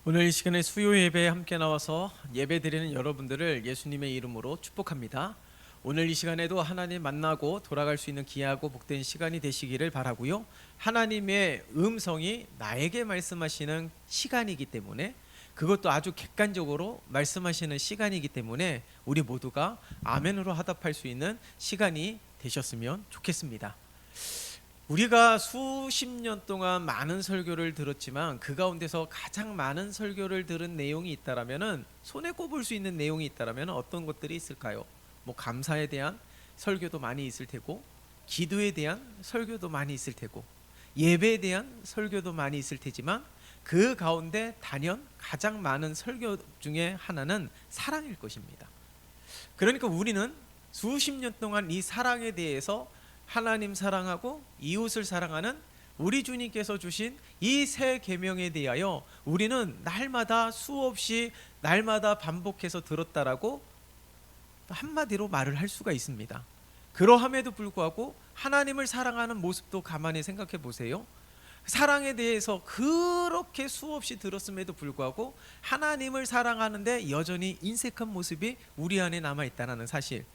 오늘 이 시간에 수요 예배에 함께 나와서 예배드리는 여러분들을 예수님의 이름으로 축복합니다. 오늘 이 시간에도 하나님 만나고 돌아갈 수 있는 귀하고 복된 시간이 되시기를 바라고요. 하나님의 음성이 나에게 말씀하시는 시간이기 때문에, 그것도 아주 객관적으로 말씀하시는 시간이기 때문에 우리 모두가 아멘으로 화답할 수 있는 시간이 되셨으면 좋겠습니다. 우리가 수십 년 동안 많은 설교를 들었지만 그 가운데서 가장 많은 설교를 들은 내용이 있다라면은, 손에 꼽을 수 있는 내용이 있다라면 어떤 것들이 있을까요? 뭐 감사에 대한 설교도 많이 있을 테고, 기도에 대한 설교도 많이 있을 테고, 예배에 대한 설교도 많이 있을 테지만, 그 가운데 단연 가장 많은 설교 중에 하나는 사랑일 것입니다. 그러니까 우리는 수십 년 동안 이 사랑에 대해서, 하나님 사랑하고 이웃을 사랑하는 우리 주님께서 주신 이 세 계명에 대하여 우리는 날마다 수없이 날마다 반복해서 들었다라고 한마디로 말을 할 수가 있습니다. 그러함에도 불구하고 하나님을 사랑하는 모습도 가만히 생각해 보세요. 사랑에 대해서 그렇게 수없이 들었음에도 불구하고 하나님을 사랑하는데 여전히 인색한 모습이 우리 안에 남아있다는 사실,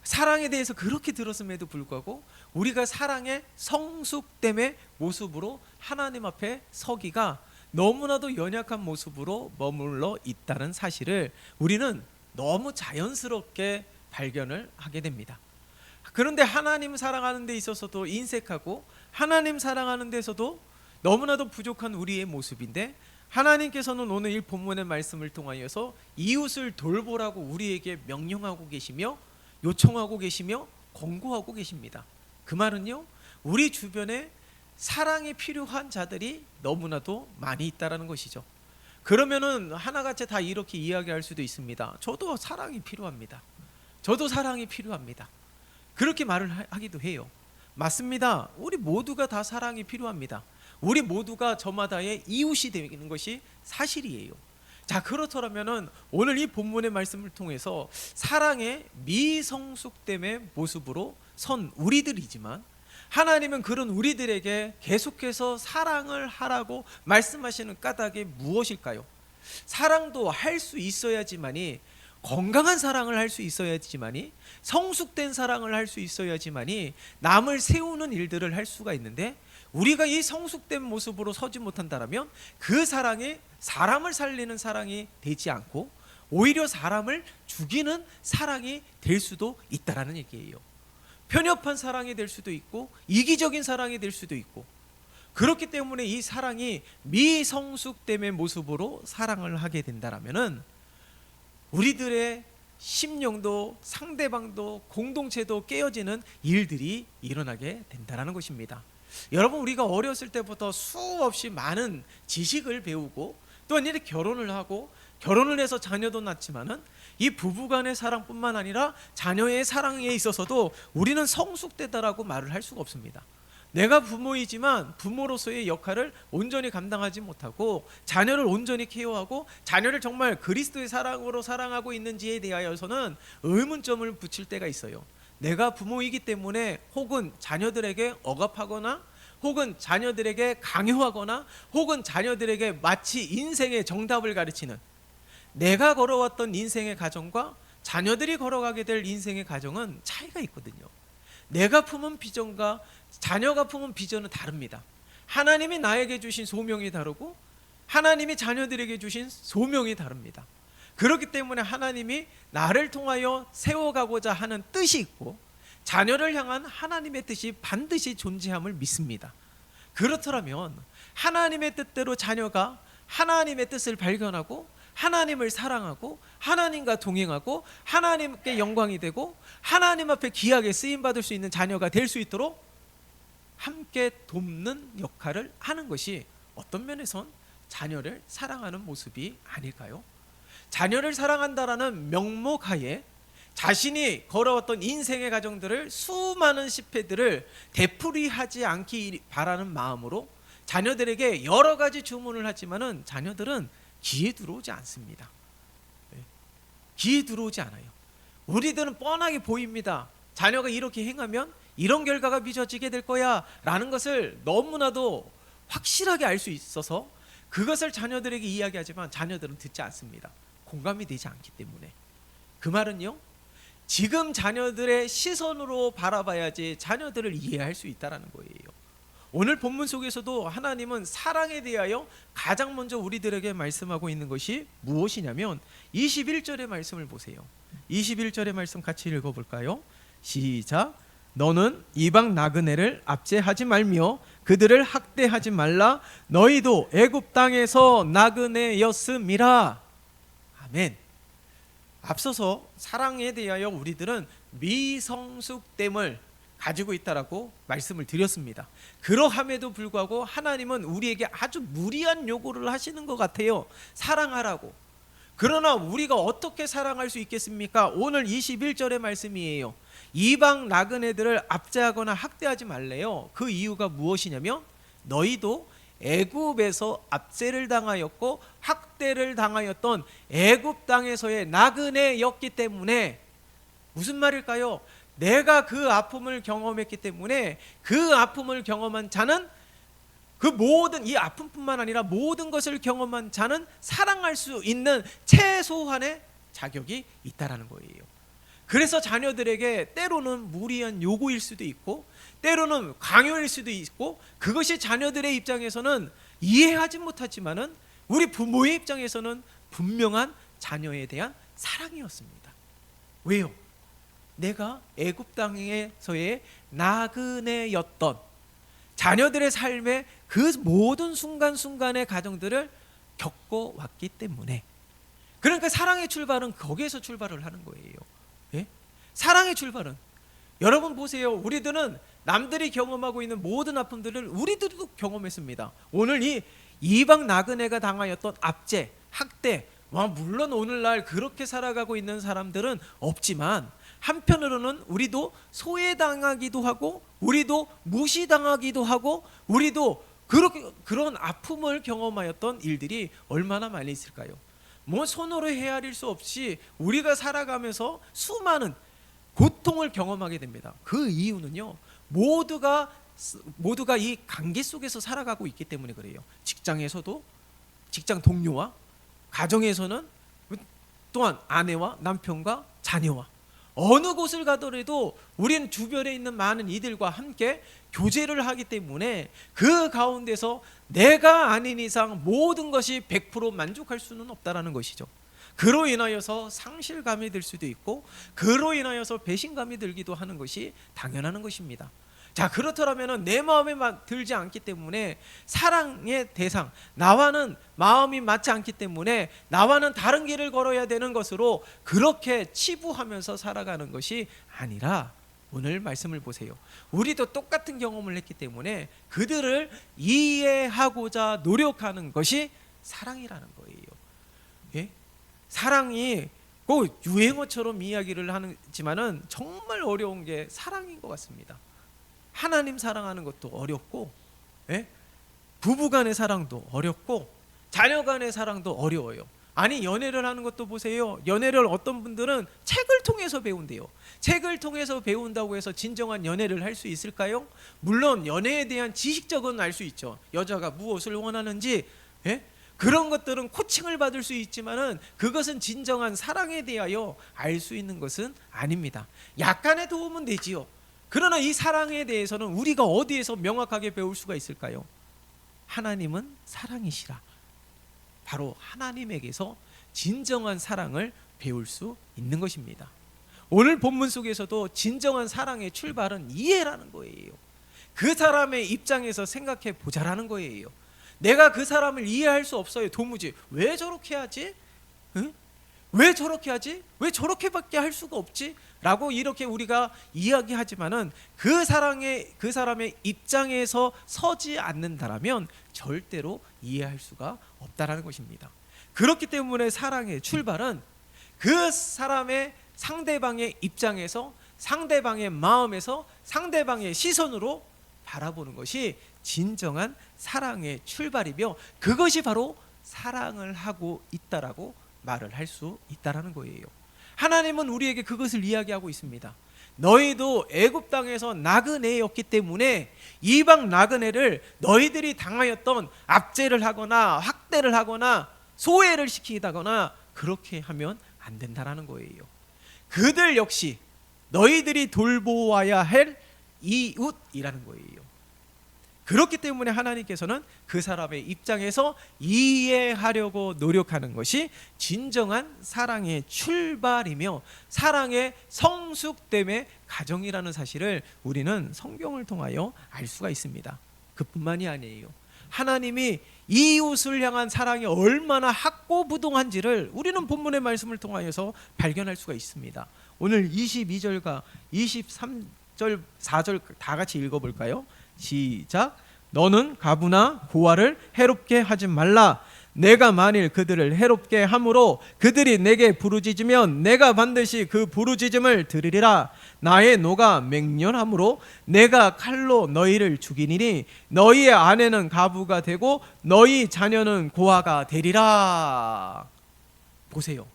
사랑에 대해서 그렇게 들었음에도 불구하고 우리가 사랑의 성숙됨의 모습으로 하나님 앞에 서기가 너무나도 연약한 모습으로 머물러 있다는 사실을 우리는 너무 자연스럽게 발견을 하게 됩니다. 그런데 하나님 사랑하는 데 있어서도 인색하고 하나님 사랑하는 데서도 너무나도 부족한 우리의 모습인데, 하나님께서는 오늘 이 본문의 말씀을 통하여서 이웃을 돌보라고 우리에게 명령하고 계시며 요청하고 계시며 권고하고 계십니다. 그 말은요, 우리 주변에 사랑이 필요한 자들이 너무나도 많이 있다라는 것이죠. 그러면은 하나같이 다 이렇게 이야기할 수도 있습니다. 저도 사랑이 필요합니다. 저도 사랑이 필요합니다. 그렇게 말을 하기도 해요. 맞습니다. 우리 모두가 다 사랑이 필요합니다. 우리 모두가 저마다의 이웃이 되는 것이 사실이에요. 자, 그렇더라면은 오늘 이 본문의 말씀을 통해서 사랑의 미성숙됨의 모습으로 선 우리들이지만, 하나님은 그런 우리들에게 계속해서 사랑을 하라고 말씀하시는 까닭이 무엇일까요? 사랑도 할 수 있어야지만이, 건강한 사랑을 할 수 있어야지만이, 성숙된 사랑을 할 수 있어야지만이 남을 세우는 일들을 할 수가 있는데, 우리가 이 성숙된 모습으로 서지 못한다면 그 사랑이 사람을 살리는 사랑이 되지 않고 오히려 사람을 죽이는 사랑이 될 수도 있다라는 얘기예요. 편협한 사랑이 될 수도 있고 이기적인 사랑이 될 수도 있고, 그렇기 때문에 이 사랑이 미성숙됨의 모습으로 사랑을 하게 된다라면은 우리들의 심령도 상대방도 공동체도 깨어지는 일들이 일어나게 된다는 것입니다. 여러분, 우리가 어렸을 때부터 수없이 많은 지식을 배우고 또한 이렇게 결혼을 하고 결혼을 해서 자녀도 낳지만은 이 부부간의 사랑뿐만 아니라 자녀의 사랑에 있어서도 우리는 성숙되다라고 말을 할 수가 없습니다. 내가 부모이지만 부모로서의 역할을 온전히 감당하지 못하고 자녀를 온전히 케어하고 자녀를 정말 그리스도의 사랑으로 사랑하고 있는지에 대하여서는 의문점을 붙일 때가 있어요. 내가 부모이기 때문에 혹은 자녀들에게 억압하거나 혹은 자녀들에게 강요하거나 혹은 자녀들에게 마치 인생의 정답을 가르치는, 내가 걸어왔던 인생의 가정과 자녀들이 걸어가게 될 인생의 가정은 차이가 있거든요. 내가 품은 비전과 자녀가 품은 비전은 다릅니다. 하나님이 나에게 주신 소명이 다르고 하나님이 자녀들에게 주신 소명이 다릅니다. 그렇기 때문에 하나님이 나를 통하여 세워가고자 하는 뜻이 있고 자녀를 향한 하나님의 뜻이 반드시 존재함을 믿습니다. 그렇더라면 하나님의 뜻대로 자녀가 하나님의 뜻을 발견하고 하나님을 사랑하고 하나님과 동행하고 하나님께 영광이 되고 하나님 앞에 귀하게 쓰임받을 수 있는 자녀가 될 수 있도록 함께 돕는 역할을 하는 것이 어떤 면에선 자녀를 사랑하는 모습이 아닐까요? 자녀를 사랑한다라는 명목하에 자신이 걸어왔던 인생의 과정들을, 수많은 실패들을 되풀이하지 않기 바라는 마음으로 자녀들에게 여러 가지 주문을 하지만은 자녀들은 귀에 들어오지 않습니다. 귀에 들어오지 않아요. 우리들은 뻔하게 보입니다. 자녀가 이렇게 행하면 이런 결과가 빚어지게 될 거야 라는 것을 너무나도 확실하게 알 수 있어서 그것을 자녀들에게 이야기하지만 자녀들은 듣지 않습니다. 공감이 되지 않기 때문에. 그 말은요, 지금 자녀들의 시선으로 바라봐야지 자녀들을 이해할 수 있다는 거예요. 오늘 본문 속에서도 하나님은 사랑에 대하여 가장 먼저 우리들에게 말씀하고 있는 것이 무엇이냐면 21절의 말씀을 보세요. 21절의 말씀 같이 읽어볼까요? 시작. 너는 이방 나그네를 압제하지 말며 그들을 학대하지 말라. 너희도 애굽 땅에서 나그네였음이라. 아멘. 앞서서 사랑에 대하여 우리들은 미성숙됨을 가지고 있다라고 말씀을 드렸습니다. 그러함에도 불구하고 하나님은 우리에게 아주 무리한 요구를 하시는 것 같아요. 사랑하라고. 그러나 우리가 어떻게 사랑할 수 있겠습니까? 오늘 21절의 말씀이에요. 이방 나그네들을 압제하거나 학대하지 말래요. 그 이유가 무엇이냐면 너희도 애굽에서 압제를 당하였고 학대를 당하였던 애굽 땅에서의 나그네였기 때문에. 무슨 말일까요? 내가 그 아픔을 경험했기 때문에 그 아픔을 경험한 자는 그 모든 이 아픔뿐만 아니라 모든 것을 경험한 자는 사랑할 수 있는 최소한의 자격이 있다라는 거예요. 그래서 자녀들에게 때로는 무리한 요구일 수도 있고 때로는 강요일 수도 있고 그것이 자녀들의 입장에서는 이해하지 못하지만은 우리 부모의 입장에서는 분명한 자녀에 대한 사랑이었습니다. 왜요? 내가 애굽 땅에서의 나그네였던 자녀들의 삶의 그 모든 순간순간의 가정들을 겪어왔기 때문에. 그러니까 사랑의 출발은 거기에서 출발을 하는 거예요. 예? 사랑의 출발은 여러분 보세요. 우리들은 남들이 경험하고 있는 모든 아픔들을 우리들도 경험했습니다. 오늘 이 이방 나그네가 당하였던 압제, 학대, 물론 오늘날 그렇게 살아가고 있는 사람들은 없지만 한편으로는 우리도 소외당하기도 하고 우리도 무시당하기도 하고 우리도 그런 아픔을 경험하였던 일들이 얼마나 많이 있을까요? 손으로 헤아릴 수 없이 우리가 살아가면서 수많은 고통을 경험하게 됩니다. 그 이유는요, 모두가 이 관계 속에서 살아가고 있기 때문에 그래요. 직장에서도 직장 동료와, 가정에서는 또한 아내와 남편과 자녀와, 어느 곳을 가더라도 우리는 주변에 있는 많은 이들과 함께 교제를 하기 때문에 그 가운데서 내가 아닌 이상 모든 것이 100% 만족할 수는 없다라는 것이죠. 그로 인하여서 상실감이 들 수도 있고 그로 인하여서 배신감이 들기도 하는 것이 당연한 것입니다. 자, 그렇더라면 내 마음에 들지 않기 때문에 사랑의 대상, 나와는 마음이 맞지 않기 때문에 나와는 다른 길을 걸어야 되는 것으로 그렇게 치부하면서 살아가는 것이 아니라 오늘 말씀을 보세요. 우리도 똑같은 경험을 했기 때문에 그들을 이해하고자 노력하는 것이 사랑이라는 거예요. 예? 사랑이 꼭 유행어처럼 이야기를 하지만은 정말 어려운 게 사랑인 것 같습니다. 하나님 사랑하는 것도 어렵고, 예? 부부간의 사랑도 어렵고, 자녀간의 사랑도 어려워요. 아니, 연애를 하는 것도 보세요. 연애를 어떤 분들은 책을 통해서 배운대요. 책을 통해서 배운다고 해서 진정한 연애를 할 수 있을까요? 물론 연애에 대한 지식적은 알 수 있죠. 여자가 무엇을 원하는지, 예? 그런 것들은 코칭을 받을 수 있지만은 그것은 진정한 사랑에 대하여 알 수 있는 것은 아닙니다. 약간의 도움은 되지요. 그러나 이 사랑에 대해서는 우리가 어디에서 명확하게 배울 수가 있을까요? 하나님은 사랑이시라. 바로 하나님에게서 진정한 사랑을 배울 수 있는 것입니다. 오늘 본문 속에서도 진정한 사랑의 출발은 이해라는 거예요. 그 사람의 입장에서 생각해 보자라는 거예요. 내가 그 사람을 이해할 수 없어요. 도무지. 왜 저렇게 하지? 응? 왜 저렇게 하지? 왜 저렇게밖에 할 수가 없지? 라고 이렇게 우리가 이야기하지만은 그 사람의 입장에서 서지 않는다라면 절대로 이해할 수가 없다라는 것입니다. 그렇기 때문에 사랑의 출발은 그 사람의 상대방의 입장에서, 상대방의 마음에서, 상대방의 시선으로 바라보는 것이 진정한 사랑의 출발이며 그것이 바로 사랑을 하고 있다라고 말을 할 수 있다라는 거예요. 하나님은 우리에게 그것을 이야기하고 있습니다. 너희도 애굽 땅에서 나그네였기 때문에 이방 나그네를 너희들이 당하였던 압제를 하거나 학대를 하거나 소외를 시키다거나 그렇게 하면 안 된다라는 거예요. 그들 역시 너희들이 돌보아야 할 이웃이라는 거예요. 그렇기 때문에 하나님께서는 그 사람의 입장에서 이해하려고 노력하는 것이 진정한 사랑의 출발이며 사랑의 성숙됨의 가정이라는 사실을 우리는 성경을 통하여 알 수가 있습니다. 그뿐만이 아니에요. 하나님이 이웃을 향한 사랑이 얼마나 학고부동한지를 우리는 본문의 말씀을 통하여서 발견할 수가 있습니다. 오늘 22절과 23절 4절 다 같이 읽어볼까요? 시작. 너는 과부나 고아를 해롭게 하지 말라. 내가 만일 그들을 해롭게 함으로 그들이 내게 부르짖으면 내가 반드시 그 부르짖음을 들으리라. 나의 노가 맹렬함으로 내가 칼로 너희를 죽이니니 너희의 아내는 과부가 되고 너희 자녀는 고아가 되리라. 보세요.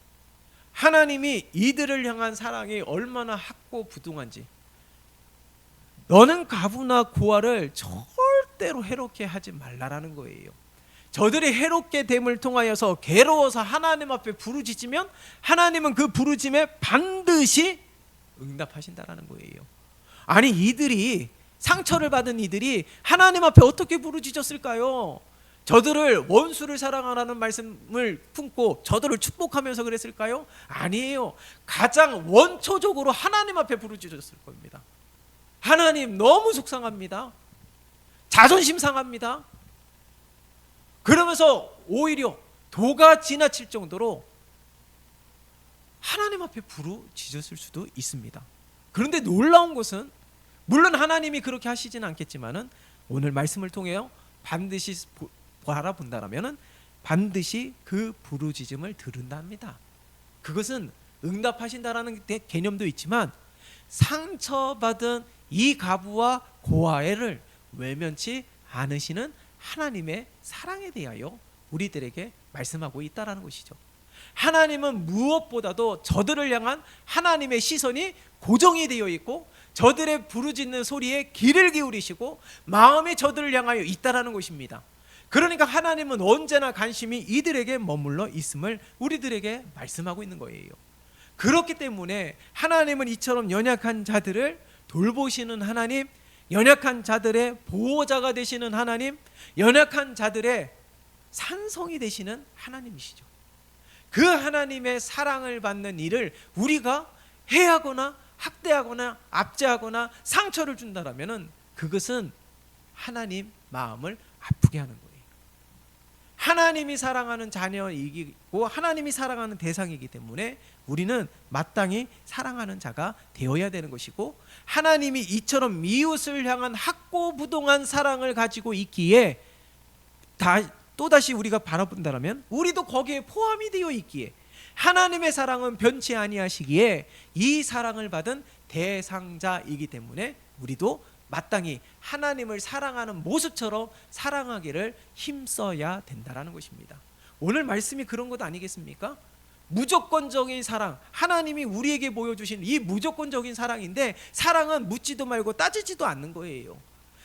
하나님이 이들을 향한 사랑이 얼마나 학고부동한지. 너는 과부나 고아를 절대로 해롭게 하지 말라라는 거예요. 저들이 해롭게 됨을 통하여서 괴로워서 하나님 앞에 부르짖으면 하나님은 그 부르짖음에 반드시 응답하신다라는 거예요. 아니, 이들이 상처를 받은 이들이 하나님 앞에 어떻게 부르짖었을까요? 저들을 원수를 사랑하라는 말씀을 품고 저들을 축복하면서 그랬을까요? 아니에요. 가장 원초적으로 하나님 앞에 부르짖었을 겁니다. 하나님, 너무 속상합니다. 자존심 상합니다. 그러면서 오히려 도가 지나칠 정도로 하나님 앞에 부르짖었을 수도 있습니다. 그런데 놀라운 것은, 물론 하나님이 그렇게 하시지는 않겠지만은 오늘 말씀을 통해요 반드시 바라본다라면은 반드시 그 부르짖음을 들은답니다. 그것은 응답하신다라는 개념도 있지만 상처받은 이 과부와 고아를 외면치 않으시는 하나님의 사랑에 대하여 우리들에게 말씀하고 있다라는 것이죠. 하나님은 무엇보다도 저들을 향한 하나님의 시선이 고정이 되어 있고 저들의 부르짖는 소리에 귀를 기울이시고 마음이 저들을 향하여 있다라는 것입니다. 그러니까 하나님은 언제나 관심이 이들에게 머물러 있음을 우리들에게 말씀하고 있는 거예요. 그렇기 때문에 하나님은 이처럼 연약한 자들을 돌보시는 하나님, 연약한 자들의 보호자가 되시는 하나님, 연약한 자들의 산성이 되시는 하나님이시죠. 그 하나님의 사랑을 받는 일을 우리가 해하거나 학대하거나 압제하거나 상처를 준다라면은 그것은 하나님 마음을 아프게 하는 거예요. 하나님이 사랑하는 자녀이고 하나님이 사랑하는 대상이기 때문에 우리는 마땅히 사랑하는 자가 되어야 되는 것이고, 하나님이 이처럼 이웃을 향한 학고부동한 사랑을 가지고 있기에 또다시 우리가 바라본다면 우리도 거기에 포함이 되어 있기에 하나님의 사랑은 변치 아니하시기에 이 사랑을 받은 대상자이기 때문에 우리도 마땅히 하나님을 사랑하는 모습처럼 사랑하기를 힘써야 된다라는 것입니다. 오늘 말씀이 그런 것 아니겠습니까? 무조건적인 사랑, 하나님이 우리에게 보여주신 이 무조건적인 사랑인데, 사랑은 묻지도 말고 따지지도 않는 거예요.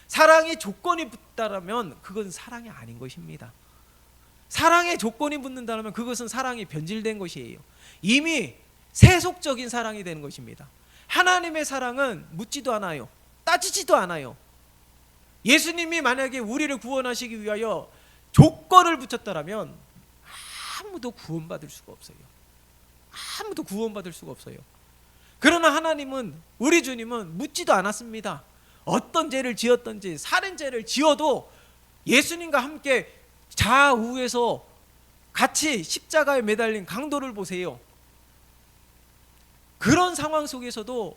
사랑에 조건이 붙다라면 그것은 사랑이 아닌 것입니다. 사랑에 조건이 붙는다면 그것은 사랑이 변질된 것이에요. 이미 세속적인 사랑이 되는 것입니다. 하나님의 사랑은 묻지도 않아요. 따지지도 않아요. 예수님이 만약에 우리를 구원하시기 위하여 조건을 붙였다라면 아무도 구원받을 수가 없어요. 아무도 구원받을 수가 없어요. 그러나 하나님은, 우리 주님은 묻지도 않았습니다. 어떤 죄를 지었든지 살인죄를 지어도 예수님과 함께 좌우에서 같이 십자가에 매달린 강도를 보세요. 그런 상황 속에서도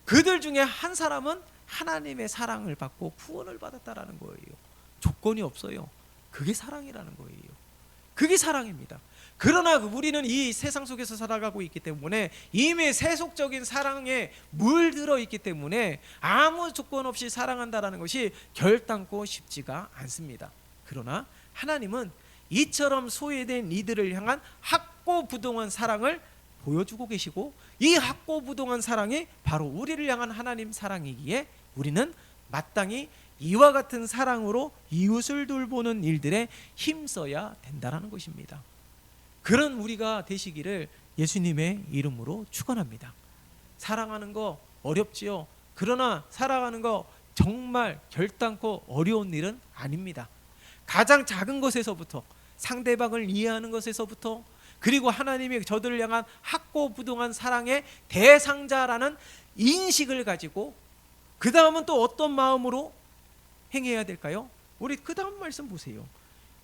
그들 중에 한 사람은 하나님의 사랑을 받고 구원을 받았다라는 거예요. 조건이 없어요. 그게 사랑이라는 거예요. 그게 사랑입니다. 그러나 우리는 이 세상 속에서 살아가고 있기 때문에 이미 세속적인 사랑에 물들어 있기 때문에 아무 조건 없이 사랑한다라는 것이 결단코 쉽지가 않습니다. 그러나 하나님은 이처럼 소외된 이들을 향한 학고부동한 사랑을 보여주고 계시고, 이 학고부동한 사랑이 바로 우리를 향한 하나님 사랑이기에 우리는 마땅히 이와 같은 사랑으로 이웃을 돌보는 일들에 힘써야 된다는 것입니다. 그런 우리가 되시기를 예수님의 이름으로 축원합니다. 사랑하는 거 어렵지요. 그러나 사랑하는 거 정말 결단코 어려운 일은 아닙니다. 가장 작은 것에서부터, 상대방을 이해하는 것에서부터, 그리고 하나님이 저들을 향한 학고부동한 사랑의 대상자라는 인식을 가지고, 그 다음은 또 어떤 마음으로 행해야 될까요? 우리 그 다음 말씀 보세요.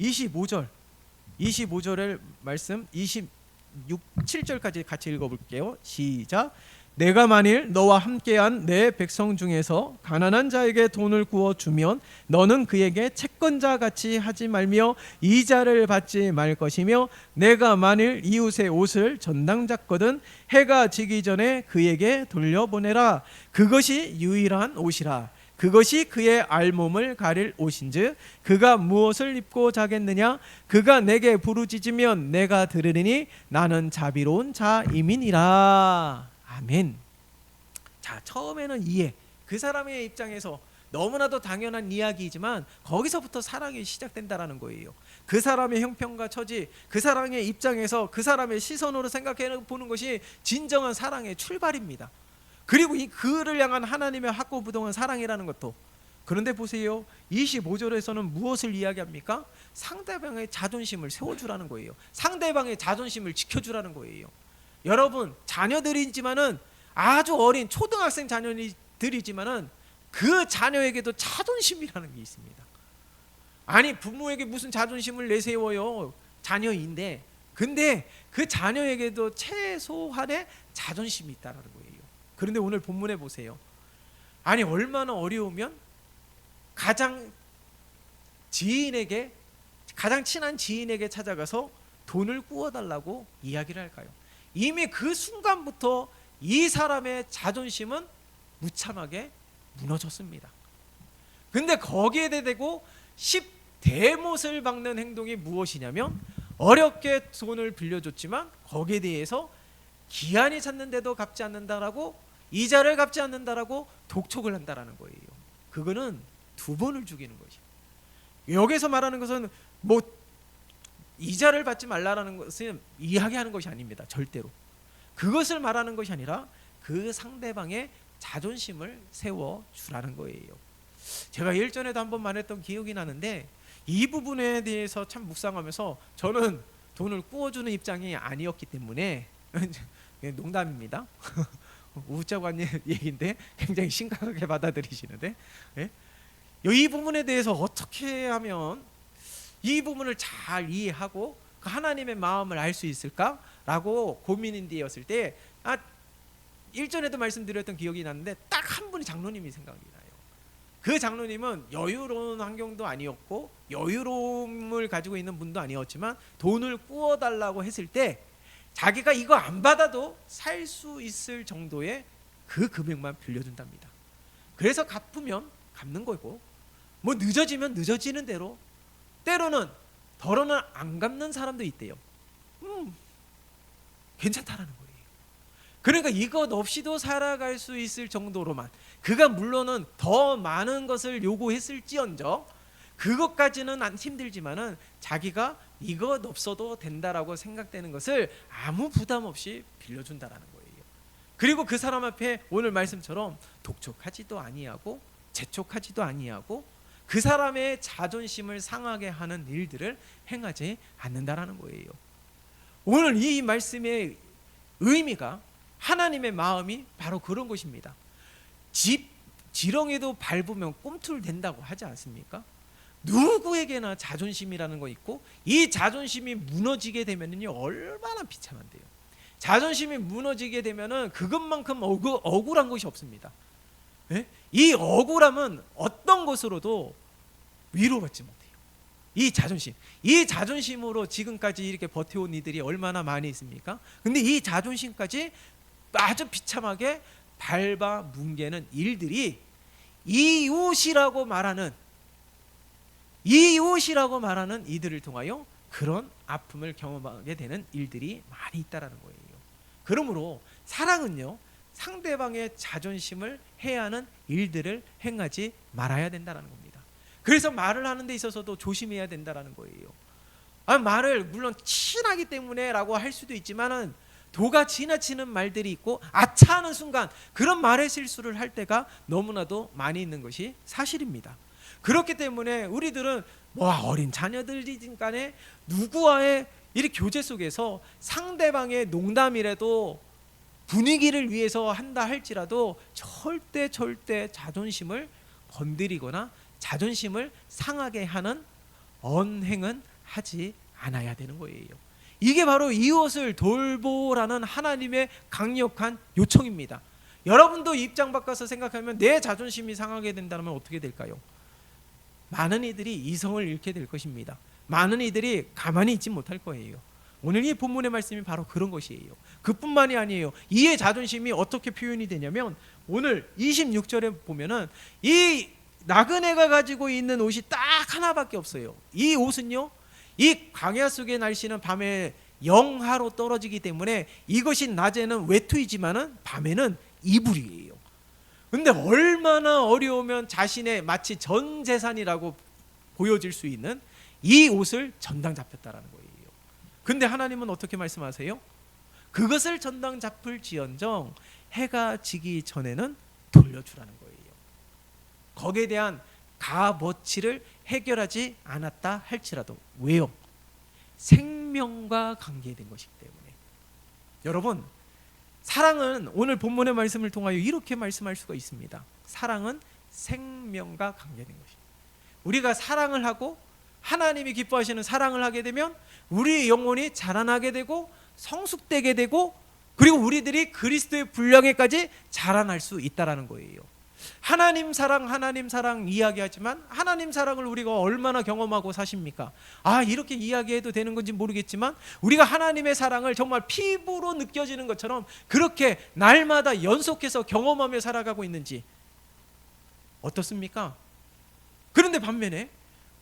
25절의 말씀 7절까지 같이 읽어볼게요. 시작. 내가 만일 너와 함께한 내 백성 중에서 가난한 자에게 돈을 구워 주면 너는 그에게 채권자 같이 하지 말며 이자를 받지 말 것이며, 내가 만일 이웃의 옷을 전당 잤거든 해가 지기 전에 그에게 돌려보내라. 그것이 유일한 옷이라. 그것이 그의 알몸을 가릴 옷인즉 그가 무엇을 입고 자겠느냐. 그가 내게 부르짖으면 내가 들으리니 나는 자비로운 자임이니라. 아멘. 자, 처음에는 이해, 그 사람의 입장에서 너무나도 당연한 이야기이지만 거기서부터 사랑이 시작된다라는 거예요. 그 사람의 형편과 처지, 그 사람의 입장에서 그 사람의 시선으로 생각해 보는 것이 진정한 사랑의 출발입니다. 그리고 이 그를 향한 하나님의 학고부동한 사랑이라는 것도, 그런데 보세요. 25절에서는 무엇을 이야기합니까? 상대방의 자존심을 세워주라는 거예요. 상대방의 자존심을 지켜주라는 거예요. 여러분, 자녀들이지만은 아주 어린 초등학생 자녀들이지만은 그 자녀에게도 자존심이라는 게 있습니다. 아니, 부모에게 무슨 자존심을 내세워요? 자녀인데. 근데 그 자녀에게도 최소한의 자존심이 있다는 거예요. 그런데 오늘 본문에 보세요. 아니, 얼마나 어려우면 가장 친한 지인에게 찾아가서 돈을 구워달라고 이야기를 할까요? 이미 그 순간부터 이 사람의 자존심은 무참하게 무너졌습니다. 근데 거기에 대고 10대못을 박는 행동이 무엇이냐면, 어렵게 돈을 빌려줬지만 거기에 대해서 기한이 찼는데도 갚지 않는다라고, 이자를 갚지 않는다라고 독촉을 한다라는 거예요. 그거는 2번을 죽이는 거죠. 여기서 말하는 것은 뭐 이자를 받지 말라라는 것은 이야기하는 것이 아닙니다. 절대로. 그것을 말하는 것이 아니라 그 상대방의 자존심을 세워주라는 거예요. 제가 일전에도 한번 말했던 기억이 나는데, 이 부분에 대해서 참 묵상하면서, 저는 돈을 구워주는 입장이 아니었기 때문에 농담입니다. 웃자고 한 얘기인데 굉장히 심각하게 받아들이시는데, 이 부분에 대해서 어떻게 하면 이 부분을 잘 이해하고 그 하나님의 마음을 알 수 있을까라고 고민인 뒤였을 때, 일전에도 말씀드렸던 기억이 나는데 딱 한 분이 장로님이 생각이 나요. 그 장로님은 여유로운 환경도 아니었고 여유로움을 가지고 있는 분도 아니었지만, 돈을 구워달라고 했을 때 자기가 이거 안 받아도 살 수 있을 정도의 그 금액만 빌려준답니다. 그래서 갚으면 갚는 거고, 뭐 늦어지면 늦어지는 대로, 때로는 덜어는 안 갚는 사람도 있대요. 괜찮다라는 거예요. 그러니까 이것 없이도 살아갈 수 있을 정도로만, 그가 물론은 더 많은 것을 요구했을지언정 그것까지는 안 힘들지만은 자기가 이것 없어도 된다라고 생각되는 것을 아무 부담 없이 빌려준다라는 거예요. 그리고 그 사람 앞에 오늘 말씀처럼 독촉하지도 아니하고 재촉하지도 아니하고 그 사람의 자존심을 상하게 하는 일들을 행하지 않는다라는 거예요. 오늘 이 말씀의 의미가, 하나님의 마음이 바로 그런 것입니다. 지렁이도 밟으면 꿈틀 된다고 하지 않습니까? 누구에게나 자존심이라는 거 있고, 이 자존심이 무너지게 되면요 얼마나 비참한데요. 자존심이 무너지게 되면은 그것만큼 억울한 것이 없습니다. 이 억울함은 어떤 것으로도 위로받지 못해요. 이 자존심으로 지금까지 이렇게 버텨온 이들이 얼마나 많이 있습니까? 근데 이 자존심까지 아주 비참하게 밟아 뭉개는 일들이 이웃이라고 말하는 이들을 통하여 그런 아픔을 경험하게 되는 일들이 많이 있다라는 거예요. 그러므로 사랑은요, 상대방의 자존심을 해하는 일들을 행하지 말아야 된다는 겁니다. 그래서 말을 하는 데 있어서도 조심해야 된다는 거예요. 말을 물론 친하기 때문에 라고 할 수도 있지만은 도가 지나치는 말들이 있고 아차하는 순간 그런 말의 실수를 할 때가 너무나도 많이 있는 것이 사실입니다. 그렇기 때문에 우리들은 어린 자녀들이든 간에 누구와의 이 교제 속에서 상대방의 농담이라도 분위기를 위해서 한다 할지라도 절대 자존심을 건드리거나 자존심을 상하게 하는 언행은 하지 않아야 되는 거예요. 이게 바로 이웃을 돌보라는 하나님의 강력한 요청입니다. 여러분도 입장 바꿔서 생각하면 내 자존심이 상하게 된다면 어떻게 될까요? 많은 이들이 이성을 잃게 될 것입니다. 많은 이들이 가만히 있지 못할 거예요. 오늘 이 본문의 말씀이 바로 그런 것이에요. 그뿐만이 아니에요. 이의 자존심이 어떻게 표현이 되냐면 오늘 26절에 보면은 이 나그네가 가지고 있는 옷이 딱 하나밖에 없어요. 이 옷은요, 이 광야 속의 날씨는 밤에 영하로 떨어지기 때문에 이것이 낮에는 외투이지만은 밤에는 이불이에요. 근데 얼마나 어려우면 자신의 마치 전 재산이라고 보여질 수 있는 이 옷을 전당 잡혔다라는 거예요. 근데 하나님은 어떻게 말씀하세요? 그것을 전당 잡을지언정 해가 지기 전에는 돌려주라는 거예요. 거기에 대한 값어치를 해결하지 않았다 할지라도. 왜요? 생명과 관계된 것이기 때문에. 여러분, 사랑은 오늘 본문의 말씀을 통하여 이렇게 말씀할 수가 있습니다. 사랑은 생명과 관계된 것입니다. 우리가 사랑을 하고 하나님이 기뻐하시는 사랑을 하게 되면 우리의 영혼이 자라나게 되고 성숙되게 되고, 그리고 우리들이 그리스도의 분량에까지 자라날 수 있다라는 거예요. 하나님 사랑 이야기하지만 하나님 사랑을 우리가 얼마나 경험하고 사십니까? 이렇게 이야기해도 되는 건지 모르겠지만 우리가 하나님의 사랑을 정말 피부로 느껴지는 것처럼 그렇게 날마다 연속해서 경험하며 살아가고 있는지 어떻습니까? 그런데 반면에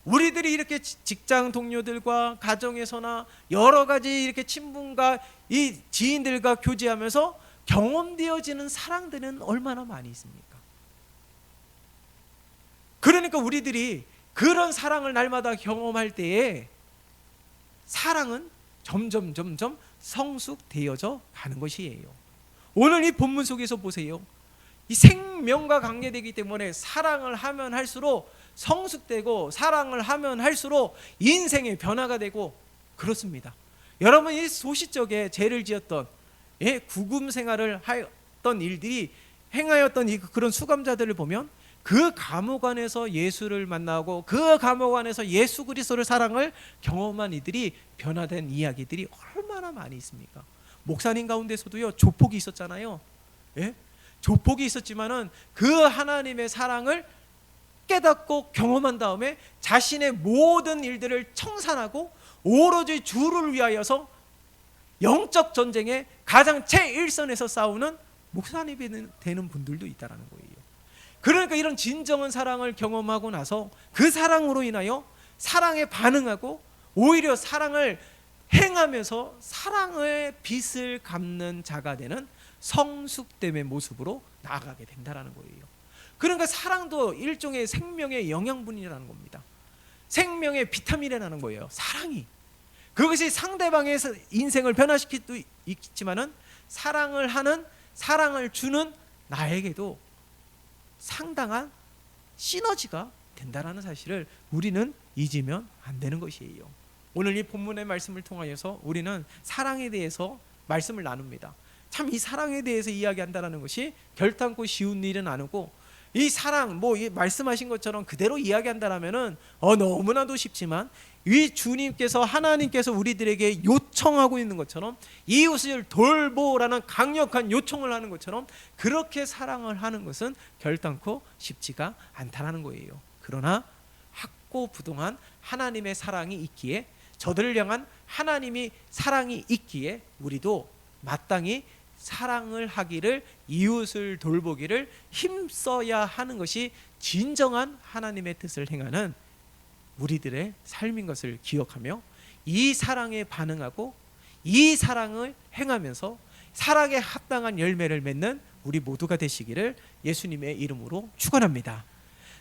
우리들이 이렇게 직장 동료들과 가정에서나 여러 가지 이렇게 친분과 이 지인들과 교제하면서 경험되어지는 사랑들은 얼마나 많이 있습니까? 그러니까 우리들이 그런 사랑을 날마다 경험할 때에 사랑은 점점 성숙되어져 가는 것이에요. 오늘 이 본문 속에서 보세요. 이 생명과 관계되기 때문에 사랑을 하면 할수록 성숙되고 일상을 하면 할수록 인생의 변화가 되고 그렇습니다. 여러분, 이 소시적에 죄를 지었던 구금 생활을 하였던 일들이 행하였던 그런 수감자들을 보면 그 감옥 안에서 예수를 만나고 그 감옥 안에서 예수 그리스도의 사랑을 경험한 이들이 변화된 이야기들이 얼마나 많이 있습니까? 목사님 가운데서도요, 조폭이 있었잖아요. 조폭이 있었지만은 그 하나님의 사랑을 깨닫고 경험한 다음에 자신의 모든 일들을 청산하고 오로지 주를 위하여서 영적 전쟁에 가장 최일선에서 싸우는 목사님이 되는 분들도 있다는 거예요. 그러니까 이런 진정한 사랑을 경험하고 나서 그 사랑으로 인하여 사랑에 반응하고 오히려 사랑을 행하면서 사랑의 빚을 갚는 자가 되는 성숙됨의 모습으로 나아가게 된다는 거예요. 그러니까 사랑도 일종의 생명의 영양분이라는 겁니다. 생명의 비타민이라는 거예요. 사랑이. 그것이 상대방의 인생을 변화시킬 수도 있지만은 사랑을 하는, 사랑을 주는 나에게도 상당한 시너지가 된다는 사실을 우리는 잊으면 안 되는 것이에요. 오늘 이 본문의 말씀을 통하여서 우리는 사랑에 대해서 말씀을 나눕니다. 참 이 사랑에 대해서 이야기한다는 것이 결단코 쉬운 일은 아니고, 이 사랑, 이 말씀하신 것처럼 그대로 이야기한다라면은 너무나도 쉽지만 이 주님께서, 하나님께서 우리들에게 요청하고 있는 것처럼 이웃을 돌보라는 강력한 요청을 하는 것처럼 그렇게 사랑을 하는 것은 결단코 쉽지가 않다는 거예요. 그러나 확고부동한 하나님의 사랑이 있기에, 저들을 향한 하나님이 사랑이 있기에 우리도 마땅히 사랑을 하기를, 이웃을 돌보기를 힘써야 하는 것이 진정한 하나님의 뜻을 행하는 우리들의 삶인 것을 기억하며 이 사랑에 반응하고 이 사랑을 행하면서 사랑에 합당한 열매를 맺는 우리 모두가 되시기를 예수님의 이름으로 축원합니다.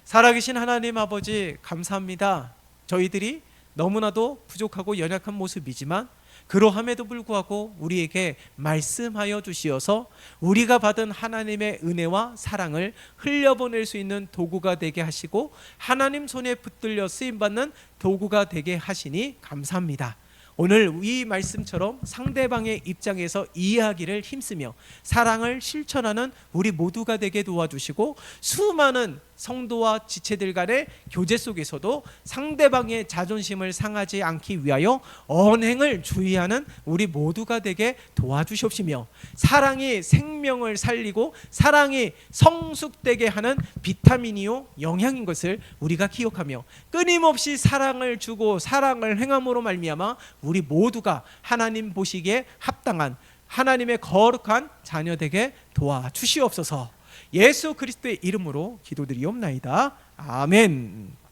살아계신 하나님 아버지, 감사합니다. 저희들이 너무나도 부족하고 연약한 모습이지만 그러함에도 불구하고 우리에게 말씀하여 주시어서 우리가 받은 하나님의 은혜와 사랑을 흘려보낼 수 있는 도구가 되게 하시고 하나님 손에 붙들려 쓰임받는 도구가 되게 하시니 감사합니다. 오늘 이 말씀처럼 상대방의 입장에서 이해하기를 힘쓰며 사랑을 실천하는 우리 모두가 되게 도와주시고, 수많은 성도와 지체들 간의 교제 속에서도 상대방의 자존심을 상하지 않기 위하여 언행을 주의하는 우리 모두가 되게 도와주시옵시며, 사랑이 생명을 살리고 사랑이 성숙되게 하는 비타민이요 영양인 것을 우리가 기억하며 끊임없이 사랑을 주고 사랑을 행함으로 말미암아 우리 모두가 하나님 보시기에 합당한 하나님의 거룩한 자녀 되게 도와주시옵소서. 예수 그리스도의 이름으로 기도드리옵나이다. 아멘.